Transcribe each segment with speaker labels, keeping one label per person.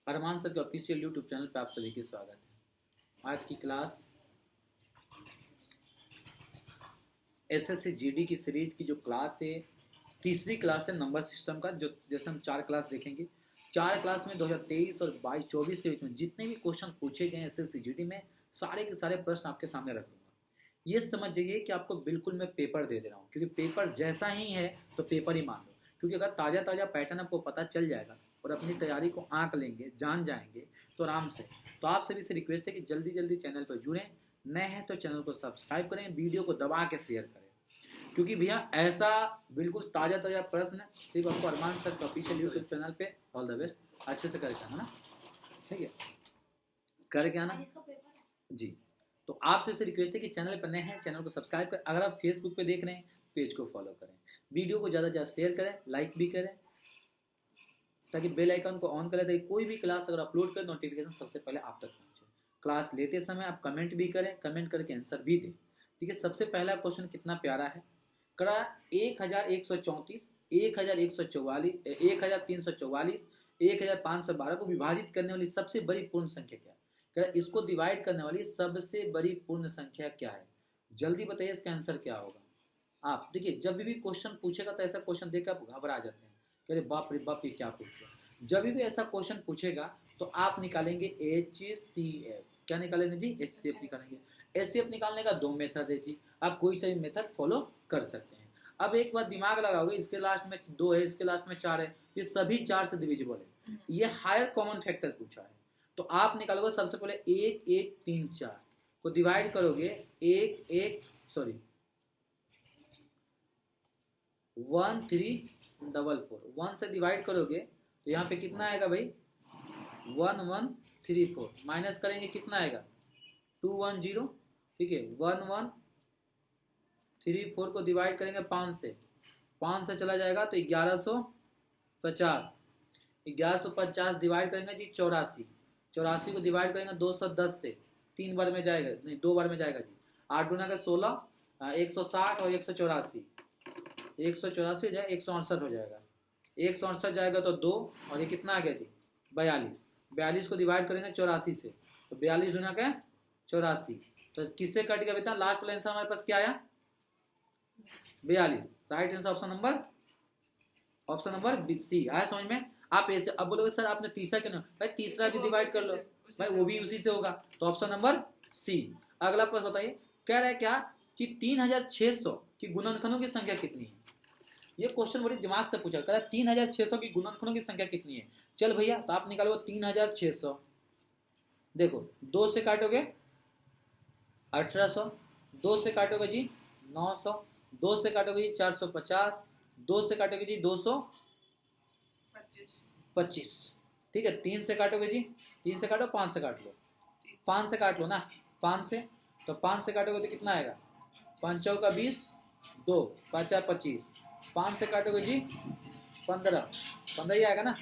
Speaker 1: अरमान sir के official YouTube channel पे आप सभी की स्वागत है। आज की क्लास एसएससी जीडी की सीरीज की जो क्लास है, तीसरी क्लास है नंबर सिस्टम का। जो जैसे हम 4 क्लास देखेंगे, 4 क्लास में 2023 और 22-24 के बीच में जितने भी क्वेश्चन पूछे गए एसएससी जीडी में, सारे के सारे प्रश्न आपके सामने रख दूंगा। ये समझ जाइए कि आपको बिल्कुल मैं पेपर दे रहा हूँ, क्योंकि पेपर जैसा ही है तो पेपर ही मान लो। क्योंकि अगर ताज़ा ताज़ा पैटर्न आपको पता चल जाएगा और अपनी तैयारी को आंक लेंगे, जान जाएंगे तो आराम से। तो आप सभी से रिक्वेस्ट है कि जल्दी जल्दी चैनल पर जुड़ें, नए हैं तो चैनल को सब्सक्राइब करें, वीडियो को दबा के शेयर करें, क्योंकि भैया ऐसा बिल्कुल ताज़ा ताज़ा प्रश्न सिर्फ आपको अरमान सर का ऑफिशियल यूट्यूब चैनल पे। ऑल द बेस्ट, अच्छे से करके आना ना, ठीक है, करके आना जी। तो आपसे से रिक्वेस्ट है कि चैनल पर नए हैं चैनल को सब्सक्राइब करें। अगर आप फेसबुक पे देख रहे हैं पेज को फॉलो करें, वीडियो को ज़्यादा से ज़्यादा शेयर करें, लाइक भी करें, ताकि बेल आइकन को ऑन करें, ताकि कोई भी क्लास अगर अपलोड करें नोटिफिकेशन सबसे पहले आप तक पहुंचे। क्लास लेते समय आप कमेंट भी करें, कमेंट करके आंसर भी दें। ठीक है, सबसे पहला क्वेश्चन कितना प्यारा है, करा 1134, 1144, 1344, 1512 को विभाजित करने वाली सबसे बड़ी पूर्ण संख्या क्या है। करा इसको डिवाइड करने वाली सबसे बड़ी पूर्ण संख्या क्या है। जल्दी बताइए इसका आंसर क्या होगा। आप देखिए, जब भी क्वेश्चन पूछेगा तो ऐसा क्वेश्चन देखकर आप घबरा जाते हैं, अरे बाप रे बाप ये क्या पूछ लिया। जब भी ऐसा क्वेश्चन पूछेगा तो आप निकालेंगे HCF। क्या निकालेंगे जी? HCF निकालेंगे। HCF निकालने का 2 मेथड है जी, आप कोई सा भी मेथड फॉलो कर सकते हैं। अब एक बार दिमाग लगाओगे, इसके लास्ट में 2 है, इसके लास्ट में 4 है, ये सभी 4 से डिविजिबल है, ये हायर कॉमन फैक्टर पूछा है। तो आप निकालोगे सबसे पहले 1 1 3 4 को डिवाइड करोगे 1 1 सॉरी 1 3 4 4, 1 से डिवाइड करोगे तो यहाँ पे कितना आएगा भाई 1 1 3 4, माइनस करेंगे कितना आएगा 2 1 0। ठीक है, 1 1 3 4 को डिवाइड करेंगे 5 से, 5 से चला जाएगा तो 1150, 1150 डिवाइड करेंगे जी 84, 84 को डिवाइड करेंगे 210 से, 3 बार में जाएगा, नहीं 2 बार में जाएगा जी, 8 दूना का 16, 160 और 184, 184 हो जाए 168 हो जाएगा, 168 जाएगा तो 2, और ये कितना आ गया जी 42, 42 को डिवाइड करेंगे 84 से, तो 42 दूना का 84, तो किससे कट गया बेटा, लास्ट वाला आंसर हमारे पास क्या आया 42। Right answer option number C आया समझ में। आप ऐसे अब बोलोगे सर आपने तीसरा क्यों नहीं, भाई तीसरा भी डिवाइड कर लो भाई, वो भी उसी से होगा, तो ऑप्शन नंबर सी। अगला प्रश्न बताइए, कह रहा है क्या कि 3600 की गुणनखंडों की संख्या कितनी है। ये क्वेश्चन बड़ी दिमाग से पूछा, कह रहा है 3600 की गुणनखंडों की संख्या कितनी है। चल भैया, तो आप निकालो 3600, देखो 2 से काटोगे 1800, 2 से काटोगे जी 900, 2 से काटोगे जी 450, 2 से काटोगे जी 225। ठीक है, 3 से काटोगे जी, 3 से काटो, 5 से काट लो, 5 से काट लो ना, 5 से, तो 5 से काटोगे तो कितना आएगा 5 चौका 20, 2 5 25, 5 से काटोगे जी 15, 15 ही आएगा ना,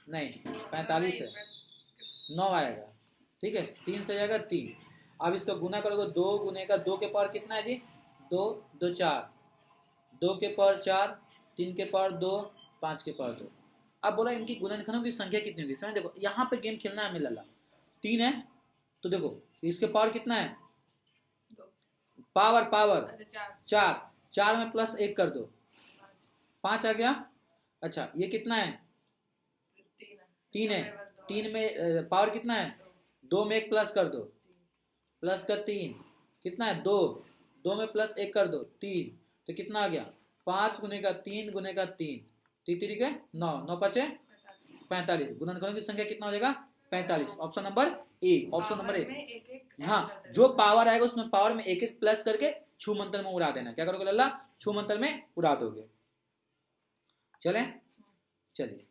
Speaker 1: नहीं 45 है, 9 आएगा। ठीक है, 3 से जाएगा 3, अब इसको गुना करोगे, 2 गुने का 2 के पावर कितना है जी 2, 2 4, 2 के पावर 4, 3 के पावर 2, 5 के पावर 2। अब बोला इनकी गुणनखंडों की संख्या कितनी होगी। समझ, देखो यहाँ पे गेम खेलना है हमें लल्ला, 3 है तो देखो इसके पावर कितना है, पावर 4, 4 में प्लस 1 कर दो 5 आ गया। अच्छा ये कितना है 3 है, 3 में पावर कितना है 2 में 1 प्लस कर दो, प्लस का 3 कितना है 2, 2 में प्लस 1 कर दो 3, तो कितना आ गया 5 गुने का 3 गुने का 3, 3 के 9, 9 5 45, गुणनखंडों की संख्या कितना हो जाएगा 45। Option number A, option number A. हाँ, जो पावर आएगा उसमें पावर में एक एक प्लस करके छू मंत्र में उड़ा देना। क्या करोगे लल्ला, छू मंत्र में उड़ा दोगे। चले चलिए,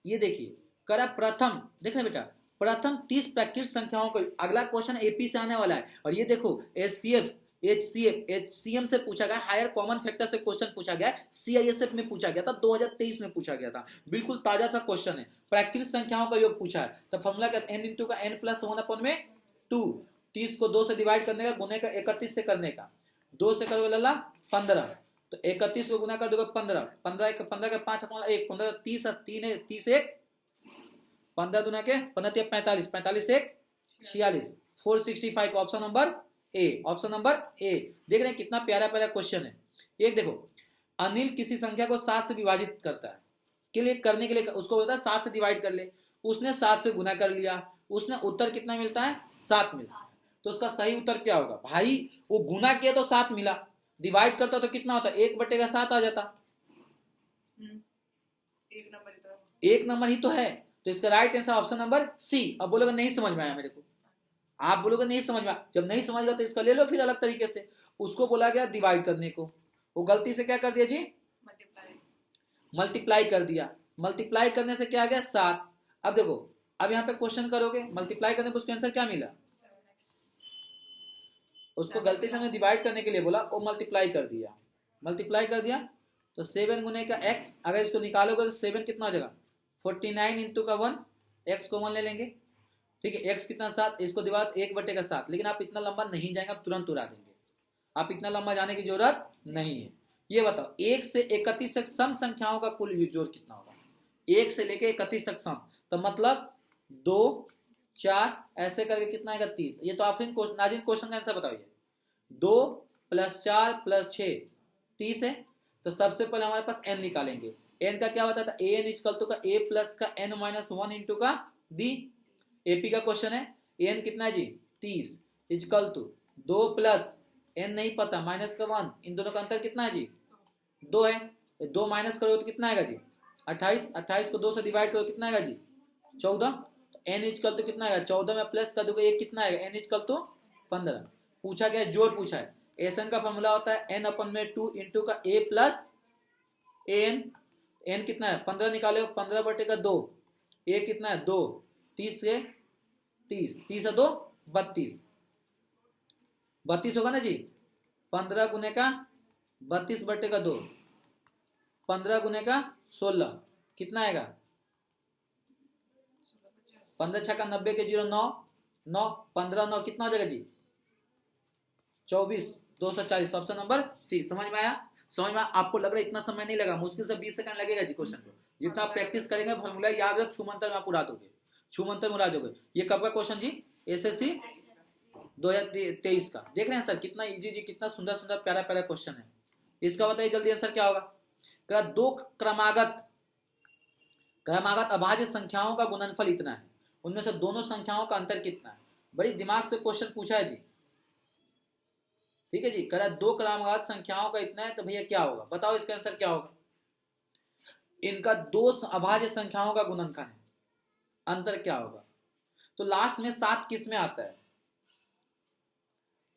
Speaker 1: ये देखिए करा प्रथम, देखना बेटा प्रथम 30 प्राकृतिक संख्याओं को, अगला क्वेश्चन एपी से आने वाला है। और ये देखो एचसीएफ, HCF, HCM से पूछा गया, हायर कॉमन फैक्टर से क्वेश्चन पूछा गया, CISF में पूछा गया था, 2023 में पूछा गया था, बिल्कुल ताजा सा क्वेश्चन है। प्राकृतिक संख्याओं का योग पूछा है, तो फॉर्मूला का n इंटू का n प्लस 1/2, 30 को 2 से डिवाइड करने का, गुने का 31 से करने का, 2 से करोगे लल्ला 15, तो 31 को गुना कर दोगे 15, 15 का 5 1, 15 30 3 है, 30 1 15 दूना के 15 45, 45 एक 46, 465 option number A, option number A. देख रहे हैं कितना प्यारा प्यारा क्वेश्चन है। एक देखो, अनिल किसी संख्या को 7 से विभाजित करता है, करने के लिए उसको बोलता है 7 से डिवाइड कर ले, उसने 7 से गुना कर लिया, उसने उत्तर कितना मिलता है 7 मिलता है। तो उसका सही उत्तर क्या होगा भाई? वो गुना किया तो 7 मिला, डिवाइड करता तो कितना होता? 1/7 आ जाता। एक नंबर ही तो है। तो इसका right answer option number C. अब बोलोगे नहीं समझ में आया मेरे को, आप बोलोगे नहीं समझ में आया। जब नहीं समझ गया तो इसका ले लो फिर अलग तरीके से। उसको बोला गया डिवाइड करने को, वो गलती से क्या कर दिया जी? मल्टीप्लाई कर दिया। मल्टीप्लाई करने से क्या आ गया? 7। अब देखो, अब यहाँ पे क्वेश्चन करोगे, मल्टीप्लाई करने पर उसका आंसर क्या मिला? उसको गलती से हमने डिवाइड करने के लिए बोला, वो मल्टीप्लाई कर दिया। मल्टीप्लाई कर दिया तो 7 गुने का x, अगर इसको निकालोगे तो 7 कितना हो जाएगा? 49 इंटू का 1, x को 1 ले लेंगे, ठीक है। x कितना 7, इसको डिवाइड 1/7। लेकिन आप इतना लंबा नहीं जाएंगे, आप तुरंत उड़ा देंगे। आप इतना लंबा जाने की जरूरत नहीं है। ये बताओ 1 से 31 तक सम संख्याओं का कुल जोड़ कितना होगा? 1 से लेके 31 तक सम, तो मतलब 2 4 ऐसे करके कितना आएगा? 30। ये तो आप नाज़रीन क्वेश्चन का आंसर बताइए। 2 + 4 + 6 30 है। तो सबसे पहले हमारे पास n निकालेंगे। n का क्या होता था? an इक्वल टू का a प्लस का n - 1 इंटू का d। एपी का क्वेश्चन है। n कितना है जी? 30 इक्वल टू 2 प्लस n नहीं पता माइनस का 1, इन दोनों का अंतर कितना है जी? 2 है। 2 माइनस करोगे तो कितना आएगा जी? 28। 28 को 2 से डिवाइड करो कितना आएगा जी? 14। तो n इक्वल टू कितना आएगा? 14 में प्लस कर दोगे 1 कितना आएगा? n equal to 15। पूछा गया जोड़ पूछा है। एसन का फॉर्मूला होता है n/2 इंटू का a प्लस an। n कितना है? 15 निकाले, 15/2। a कितना है? 2। 30 से 30, 30 है 2 32। 32 होगा ना जी? 15 गुने का 32/2, 15 गुने का 16 कितना आएगा? 15 छक्का 90 के 0 9 9, 15 9 कितना हो जाएगा जी? 24, 240। ऑप्शन नंबर सी। समझ में आया? समझ में आपको लग रहा है इतना समय नहीं लगा? मुश्किल से 20 सेकंड लगेगा जी क्वेश्चन को। जितना आप प्रैक्टिस करेंगे फॉर्मूला याद है, छूमंतर में आप उड़ा दोगे, छूमंतर में उड़ा दोगे। ये कब का क्वेश्चन जी? एसएससी 2023 का। देख रहे हैं सर कितना इजी जी, कितना सुंदर सुंदर प्यारा प्यारा क्वेश्चन है। इसका बताइए जल्दी आंसर क्या होगा? दो क्रमागत अभाज्य संख्याओं का गुणनफल इतना है, उनमें से दोनों संख्याओं का अंतर कितना है? बड़ी दिमाग से क्वेश्चन पूछा है जी, ठीक है जी। कह दो क्रमागत संख्याओं का इतना है, तो भैया क्या होगा? बताओ इसका आंसर क्या होगा? इनका दो अभाज्य संख्याओं का गुणनफल है, अंतर क्या होगा? तो लास्ट में 7 किस में आता है?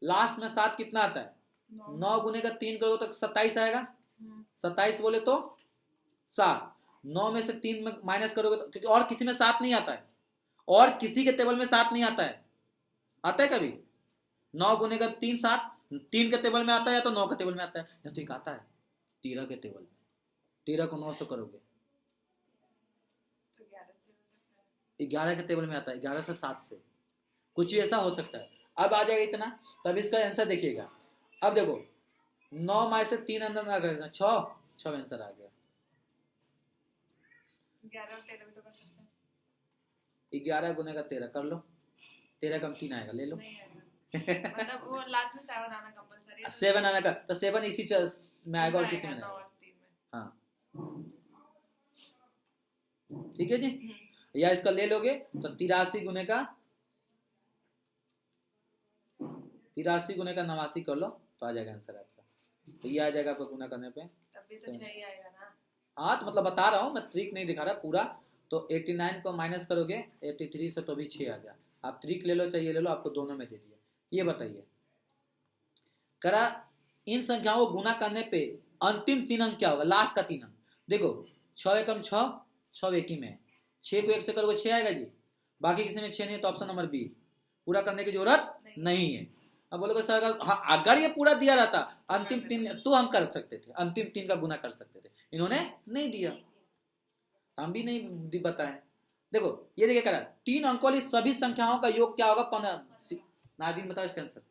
Speaker 1: लास्ट में 7 कितना आता है? 9 गुने का 3 करो तो 27 आएगा। 27 बोले तो 7। 9 में से 3 में माइनस करोगे तो, क्योंकि और किसी में 7 नहीं आता है, और किसी के टेबल में 7 नहीं आता है। आता है कभी? 9 गुने का 3 7, 3 के टेबल में आता है या तो 9 के टेबल में आता है, या तो एक आता है 13 के टेबल में। 13 को 9 से करोगे 11 के टेबल में आता है, 11 से 7 से कुछ भी ऐसा हो सकता है। अब आ जाएगा इतना, तब इसका आंसर देखिएगा। अब देखो 9 में से 3 अंदर ना करेगा 6 आंसर आ गया। 11 गुने का 13 कर लो, 13 कम 3 आएगा, ले लो।
Speaker 2: मतलब वो लास्ट में 7 आना कंपलसरी है।
Speaker 1: 7 आना का तो 7 इसी में आएगा और किसी में नहीं। हाँ ठीक है जी। या इसका ले लोगे तो 83 गुने का 89 कर लो तो आ जाएगा आंसर आपका। तो ये आ जाएगा आपका गुना करने पे,
Speaker 2: तब भी तो 6 ही आएगा ना।
Speaker 1: हाँ तो मतलब बता रहा हूँ मैं, ट्रिक नहीं दिखा रहा पूरा। तो 89 को माइनस करोगे 83 से तो भी 6 आ गया। आप ट्रिक ले लो चाहिए ले लो, आपको दोनों में दे दिया। ये बताइए करा इन संख्याओं को गुना करने पे अंतिम 3 अंक क्या होगा? लास्ट का 3 अंक देखो, 6 एकम 6, 6 एक ही में, 6 को 1 से करोगे 6 आएगा जी। बाकी किसी में 6 नहीं है तो ऑप्शन नंबर बी। पूरा करने की जरूरत नहीं है। अब बोलोगे सर अगर ये पूरा दिया रहता अंतिम 3 तो हम कर सकते थे, अंतिम 3 का गुना कर सकते थे, इन्होंने नहीं दिया, हम भी नहीं बताए। देखो ये देखिए करा 3 अंकों वाली सभी संख्याओं का योग क्या होगा? 15। नाज़रीन बताओ इसका answer.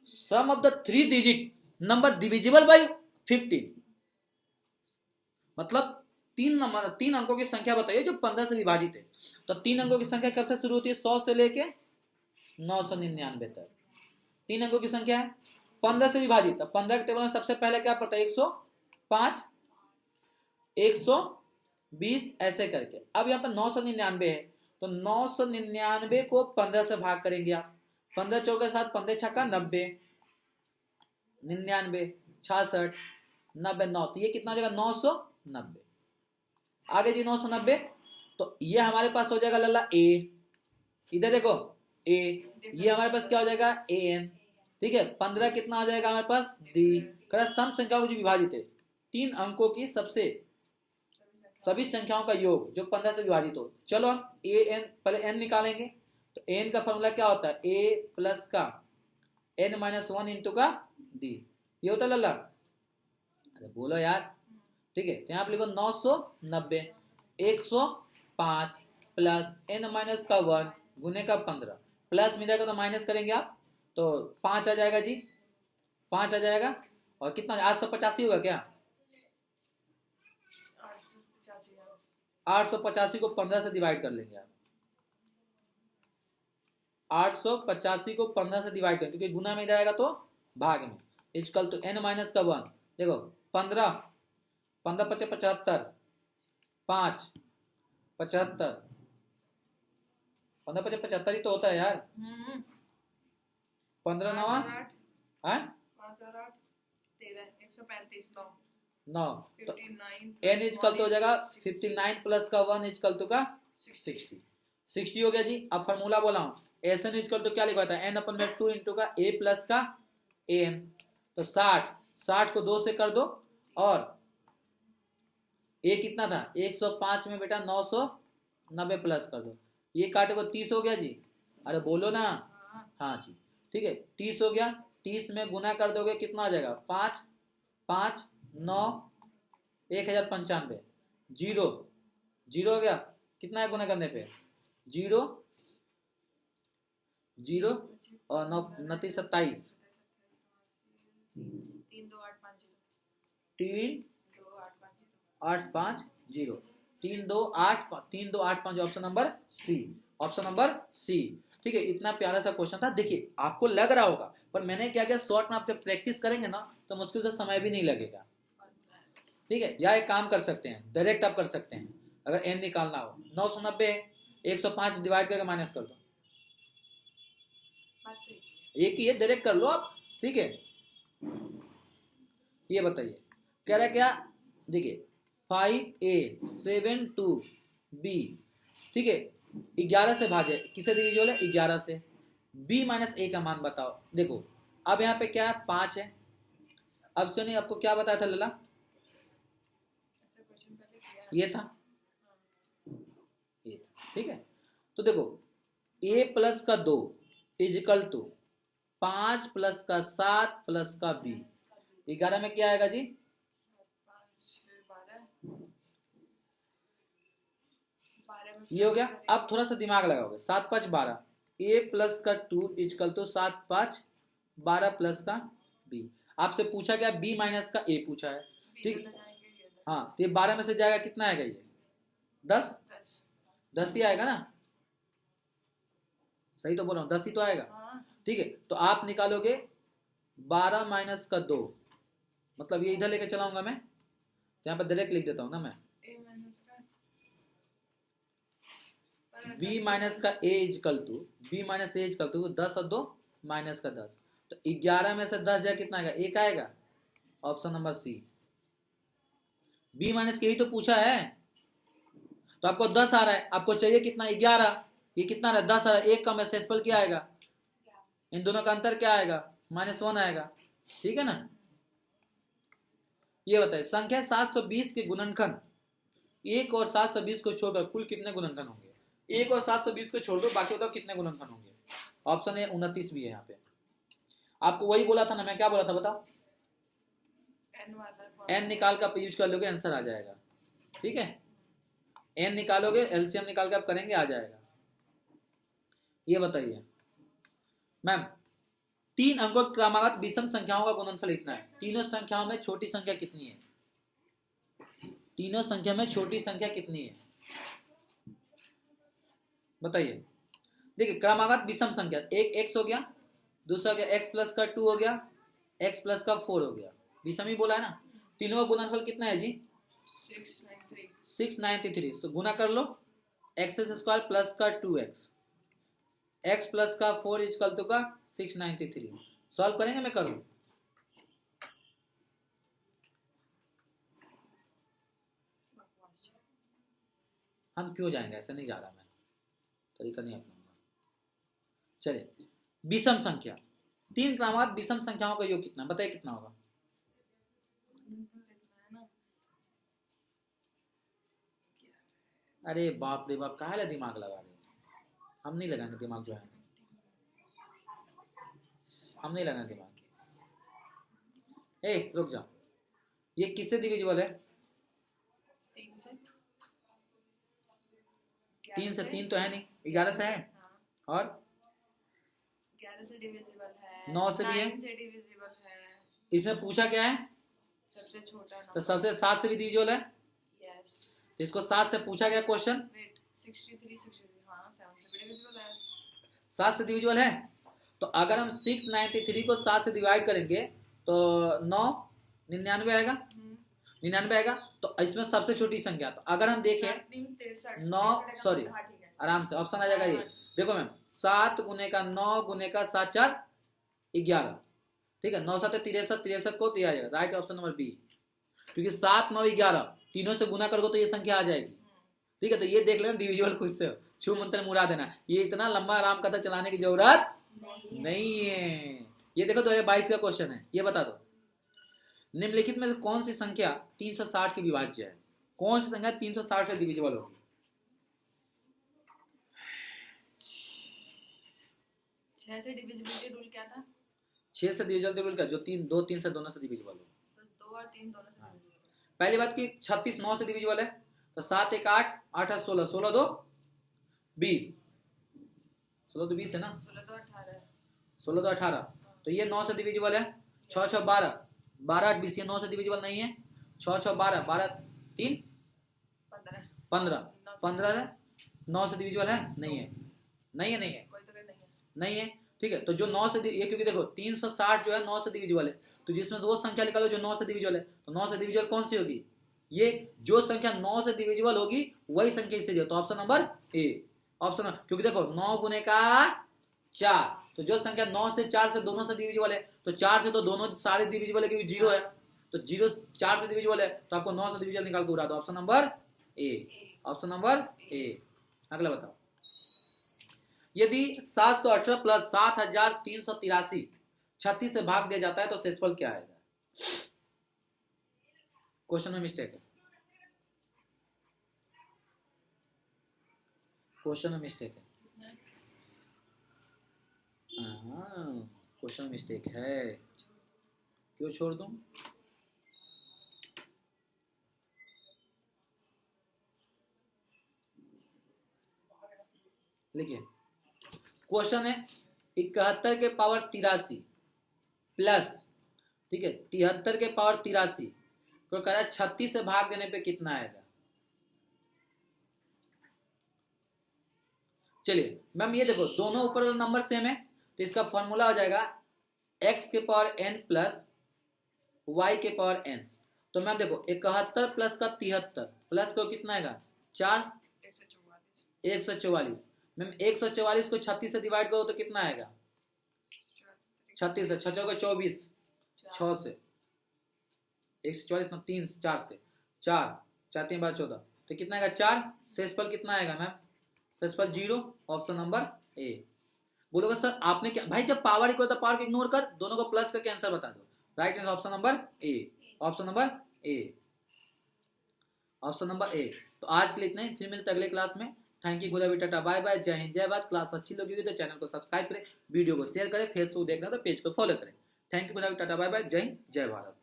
Speaker 1: Sum of the 3 digit number divisible by 15, मतलब तीन अंकों की संख्या बताइए जो 15 से विभाजित है। तो 3 अंकों की संख्या कब से शुरू होती है? 100 से लेके 999 तक 3 अंकों की संख्या है, 15 से विभाजित। 15 के टेबल में सबसे पहले क्या पड़ता है? 105, 120 ऐसे करके। अब यहाँ पर 999 है, तो 999 को 15 से भाग करेंगे आप। 15 चौके 7, 15 छक्का 90, 99, 66, 90, 9, तो ये कितना हो जाएगा? 990। आगे जी 990, तो ये हमारे पास हो जाएगा लल्ला ए। इधर देखो ए, ये हमारे पास क्या हो जाएगा? A N. ठीक है, 15 कितना हो जाएगा हमारे पास? डी। सम संख्याओं को जो विभाजित है, 3 अंकों की सभी संख्याओं का योग जो 15 से विभाजित हो। चलो अब ए एन, पहले एन निकालेंगे। तो एन का फॉर्मूला क्या होता है? ए प्लस का एन माइनस 1 इंटू का डी, ये होता है लल्ला। अरे बोलो यार। ठीक है, तो यहाँ पे लिखो 990, 105 प्लस एन माइनस का 1 गुने का 15, प्लस मिलेगा तो माइनस करेंगे आप, तो 5 आ जाएगा जी, 5 आ जाएगा। और कितना? 885 होगा क्या? 885 को 15 से डिवाइड कर लेंगे आप। 885 को 15 से डिवाइड करें, क्योंकि गुना में जाएगा तो भाग में। इक्वल टू एन माइनस का 1। देखो 15 15 पचे 75, 5 75, 15 पचे 75 ही तो होता है यार। 15 नवा 9, तो एन इक्वल तो हो जाएगा 59 प्लस का 1 इक्वल टू का 60 हो गया जी। अब फार्मूला बोला हूं, एस एन इक्वल तो क्या लिखा था? एन अपन में 2 इंटू का ए प्लस का एन। तो 60 को 2 से कर दो, और ए कितना था? 105 में बेटा 990 प्लस कर दो, ये काटे को 30 हो गया जी। अरे बोलो ना। हाँ जी, ठीक है, 30 हो गया। 30 में गुना कर दोगे कितना हो जाएगा? 5 5 9 1095, 0 हो गया। कितना है गुना करने पे? 0 0 और 9 29 27, 3 8 5 0, 3 2 8 5, option number C, option number C. ठीक है, इतना प्यारा सा क्वेश्चन था। देखिए आपको लग रहा होगा, पर मैंने क्या किया, शॉर्ट में आप जब प्रैक्टिस करेंगे ना तो मुश्किल से समय भी नहीं लगेगा। ठीक है, या एक काम कर सकते हैं, डायरेक्ट आप कर सकते हैं। अगर एन निकालना हो, 990 है, 105 डिवाइड करके माइनस कर दो, एक ही है, डायरेक्ट कर लो आप। ठीक है, ये बताइए कह रहा है क्या? देखिए 5a 7 2b, ठीक है, 11 से भाजे, किसे डिविजिबल है? 11 से। b माइनस a का मान बताओ। देखो अब यहाँ पे क्या है? 5 है। अब सुनिए, आपको क्या बताया था लला? ये था, ठीक है। तो देखो a प्लस का 2 इजिकल टू 5 प्लस का 7 प्लस का b, 11 में क्या आएगा जी? ये हो गया। अब थोड़ा सा दिमाग लगाओगे, 7 5 12, a प्लस का 2 इजिकल टू 7 5 12 प्लस का b। आपसे पूछा गया b माइनस का a पूछा है, ठीक। हाँ, तो ये 12 में से जाएगा, कितना आएगा? ये 10 ही आएगा ना? सही तो बोल रहा हूँ, 10 ही तो आएगा। ठीक है, तो आप निकालोगे 12 माइनस का 2, मतलब ये इधर लेके चलाऊंगा मैं, यहाँ पर डायरेक्ट लिख देता हूँ ना मैं, b माइनस का a equal to, b minus a equal to 10 और 2 माइनस का 10, तो 11 में से 10 जाए कितना आएगा? 1 आएगा, option number C. b minus के ही तो पूछा है, तो आपको 10 आ रहा है, आपको चाहिए कितना? 11, ये कितना आ रहा है? 10 आ रहा है, 1 का मैसेजफल क्या आएगा? इन दोनों का अंतर क्या आएगा? -1 आएगा। ठीक है ना? ये बताइए संख्या 720 के गुणनखंड 1 और 720 को छोड़कर कुल कितने गुणनखंड होंगे? 1 और 720 को छोड़ दो, बाकी बताओ कितने गुणनखंड होंगे? ऑप्शन ए 29 भी है यहाँ पे। आपको वही बोला था ना, मैं क्या बोला था बताओ? n निकाल कर यूज कर लोगे, आंसर आ जाएगा। ठीक है, n निकालोगे, एलसीएम निकाल के आप करेंगे, आ जाएगा। ये बताइए मैम, 3 अंकों क्रमागत विषम संख्याओं का गुणनफल इतना है, तीनों संख्याओं में छोटी संख्या कितनी है? तीनों संख्या में छोटी संख्या कितनी है बताइए। देखिए क्रमागत विषम संख्या, एक x हो गया, दूसरा हो गया x प्लस का 2 हो गया, x प्लस का 4 हो गया, विषम ही बोला है ना। तीनों का गुणनफल कितना है जी 693। तो गुना कर लो, एक्स स्क्वायर प्लस का 2x, x प्लस का 4 इक्वल टू का 693। सॉल्व करेंगे, मैं करूं? हम क्यों जाएंगे, ऐसे नहीं जा रहा मैं, तरीका नहीं अपनाऊंगा। चलिए विषम संख्या, तीन क्रमागत विषम संख्याओं का योग कितना, बताइए कितना होगा। अरे बाप रे बाप, काहे ला दिमाग लगा रहे हो, हम नहीं लगाएंगे दिमाग, जो है हम नहीं लगाएंगे दिमाग। ए रुक जा, ये किससे डिविजिबल है? 3 से 3 तो है नहीं, 11 से है, और
Speaker 2: 11 से डिविजिबल है,
Speaker 1: 9 से भी है,
Speaker 2: 9 से डिविजिबल है।
Speaker 1: इसमें पूछा क्या है?
Speaker 2: सबसे छोटा
Speaker 1: तो सबसे 7 से भी डिविजिबल है।
Speaker 2: यस,
Speaker 1: तो इसको 7 से पूछा गया क्वेश्चन,
Speaker 2: वेट 63 हाँ 7 से भी डिविजिबल है,
Speaker 1: 7 से डिविजिबल है। तो अगर हम 693 को 7 से डिवाइड करेंगे तो 9 99 आएगा, 99 आएगा। तो इसमें सबसे छोटी संख्या, तो अगर हम देखें 9, सॉरी आराम से ऑप्शन आ जाएगा ये, देखो मैम 7 गुने का 9 गुने का 7 4 11, ठीक है, 9 7 63, 63 को दिया जाएगा, राइट ऑप्शन नंबर बी। क्योंकि 7 9 11 तीनों से गुना करोगे तो ये संख्या आ जाएगी, ठीक है। तो ये देख लेना डिविजिबल खुद से, छू मंत्र मुड़ा देना, ये इतना लंबा राम कथा चलाने की जरूरत नहीं है। ये देखो 2022 का क्वेश्चन है, ये बता दो निम्नलिखित में से कौन सी संख्या 360 की विभाज्य है, कौन सी संख्या 360 से डिविजिबल होगी?
Speaker 2: 6 से डिविजिबिलिटी रूल क्या था?
Speaker 1: 6 से डिविजिबल रूल क्या, जो 3 2 3 से दोनों से डिविजिबल हो।
Speaker 2: तो 2 और 3 दोनों से डिविजिबल।
Speaker 1: पहली बात की 36 9 से डिविजिबल है, तो 7 1 8 8 16 16 2 20, 16 2 20 है ना,
Speaker 2: 16 2 18,
Speaker 1: 16 2 18। तो ये 9 से डिविजिबल है, 6 6 12 12 8 20, ये 9 से डिविजिबल नहीं है, 6 6 12 12 3 15 15 है, 9 से डिविजिबल है, नहीं है, नहीं है, नहीं है,
Speaker 2: कोई तो नहीं है,
Speaker 1: नहीं है, ठीक है। तो जो 9 से ये, क्योंकि देखो 360 जो है 9 से डिविजिबल है, तो जिसमें वो संख्या निकालो जो 9 से डिविजिबल है, तो 9 से डिविजिबल कौन सी होगी, ये जो संख्या 9 से डिविजिबल होगी वही संख्या इससे दिया, तो ऑप्शन नंबर ए, ऑप्शन, क्योंकि देखो 9 गुने का 4, तो जो संख्या 9 से 4 से दोनों से डिविजिबल है, तो 4 से तो दोनों सारे डिविजिबल है क्योंकि 0 है, तो 0 4 से डिविजिबल है, तो आपको 9 से डिविजिबल निकाल के उड़ा दो, option number A, option number A. अगला बताओ, यदि 718 प्लस 7383 36 से भाग दिया जाता है तो शेषफल क्या आएगा? क्वेश्चन में मिस्टेक है, क्वेश्चन में मिस्टेक है, क्वेश्चन मिस्टेक है, क्यों छोड़ दूं? लिखिए क्वेश्चन है 71 के पावर 83 प्लस, ठीक है 73 के पावर 83 को कह रहा है 36 से भाग देने पे कितना आएगा। चलिए मैम ये देखो दोनों ऊपर वाला नंबर सेम है, तो इसका फॉर्मूला हो जाएगा x के पावर n प्लस y के पावर n। तो मैम देखो 71 प्लस का 73 प्लस को कितना आएगा 4 144। मैम 144 को 36 से डिवाइड करो तो कितना आएगा 36 से 6 को 24 6 से 144 में 3 4 से 4 4 3 12 14, तो कितना आएगा 4। शेषफल कितना आएगा मैम, शेषफल 0, ऑप्शन नंबर ए। बोलोगे सर आपने क्या भाई, जब पावर इक्वल तो पावर को इग्नोर कर, दोनों को प्लस करके आंसर बता दो, right answer option number A, option number A, option number A. तो आज के लिए इतना ही, फिर मिलते अगले क्लास में। Thank you, good bye, tata bye bye, जय हिंद जय भारत। क्लास अच्छी लगी तो चैनल को सब्सक्राइब करें, वीडियो को शेयर करें, फेसबुक देखना तो पेज को फॉलो करें। Thank you, good bye, tata bye bye, जय हिंद जय भारत।